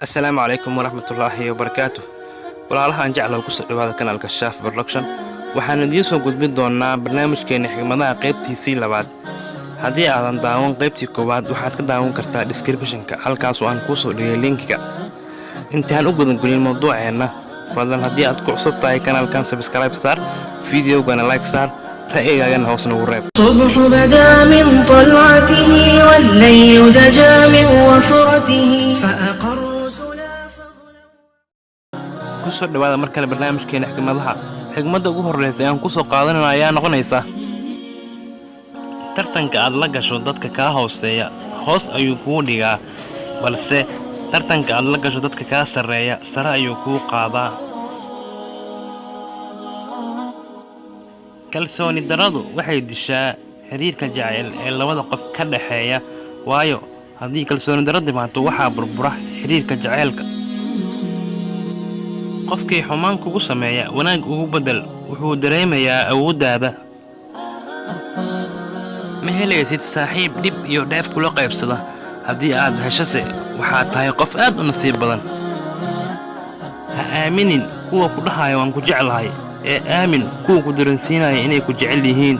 السلام عليكم ورحمة الله وبركاته. walaalaha aan jeclahay ku soo dhawaada kanaalka Shaaf Production. waxaan idiin soo gudbin doonaa barnaamijkeena xigmadaha qaybtiisii labaad. haddii aadan daawan qaybtii koowaad waxaad ka daawan kartaa description-ka halkaas oo aan ku soo dhigay linkiga. intaan u gudan gelin mowduuceena fadlan haddii aad ku cusub tahay kanaalkan subscribe star videogana like star ra'yigaagana hoos nagu reeb. الصبح بدا من طلعته والليل دجى من وفرته فأقر kusoo dhawaada mar kale barnaamijkeena xigmadaha. xigmadda ugu horreysa aan ku soo qaadanayna ayaa noqonaysa tartanka aad la gasho dadka ka hooseeya hoos ayuu kugu dhigaa, balse tartanka aad la gasho dadka ka sareeya sare ayuu kugu qaadaa. kalsooni daradu waxay dishaa xiriirka jacayl ee labada qof ka dhaxeeya, waayo haddii kalsooni darro dhimaato waxaa burbura xiriirka jacaylka. qofkii xumaan kugu sameeya wanaag ugu bedel wuxuu dareemayaa awooddaada. ma helaysid saaxiib dhib iyo dheef kula qaybsada. haddii aad heshase waxaad tahay qof aad u nasiib badan. ha aaminin kuwa ku dhahaya waan ku jeclahay, ee aamin kuwa ku dareensiinaya inay ku jecel yihiin.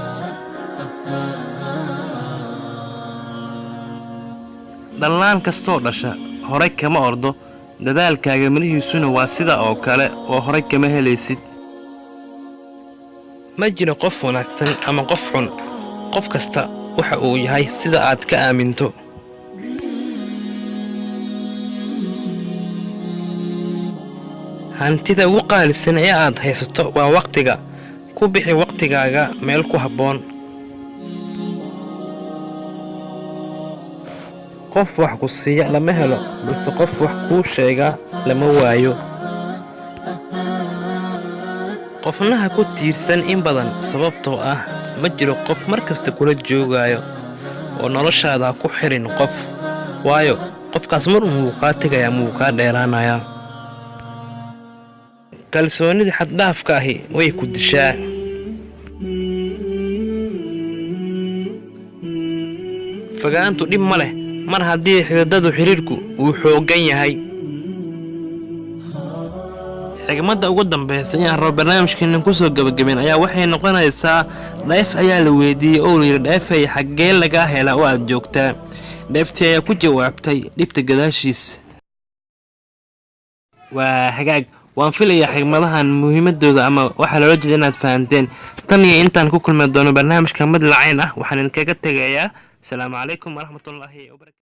dhallaan kastoo dhasha horay kama ordo, dadaalkaaga mirihiisuna waa sida oo kale oo horay kama helaysid. ma jiro qof wanaagsan ama qof xun, qof kasta waxa uu yahay sida aad ka aaminto. hantida ugu qaalisan ee aad haysato waa waqtiga. ku bixi waqtigaaga meel ku habboon. qof wax ku siiya lama helo, balse qof wax kuu sheega lama waayo. qofnaha ku tiirsan in badan, sababtoo ah ma jiro qof mar kasta kula joogayo. oo noloshaada ku xirin qof, waayo qofkaas mar wuu kaa tegayaa ama wuu kaa dheeraanayaa. kalsoonida xaddhaafka ahi way ku dishaa. fogaantu dhib ma leh mar haddii xididadu xiriirku uu xooggan yahay. xigmadda ugu dambaysa in aan rabo barnaamijkeena ku soo gabagabeyn ayaa waxay noqonaysaa dheef ayaa la weydiiyey oo layidhi dheefay xaggee lagaa helaa oo aad joogtaa. dheeftii ayaa ku jawaabtay dhibta gadaashiis. waa hagaag, waan filayaa xigmadahan muhiimadooda ama waxaa loola jeeda inaad fahanteen. tan iyo intaan ku kulmi doono barnaamijka mid lacayn ah waxaan idinkaga tegayaa. السلام عليكم ورحمة الله وبركاته.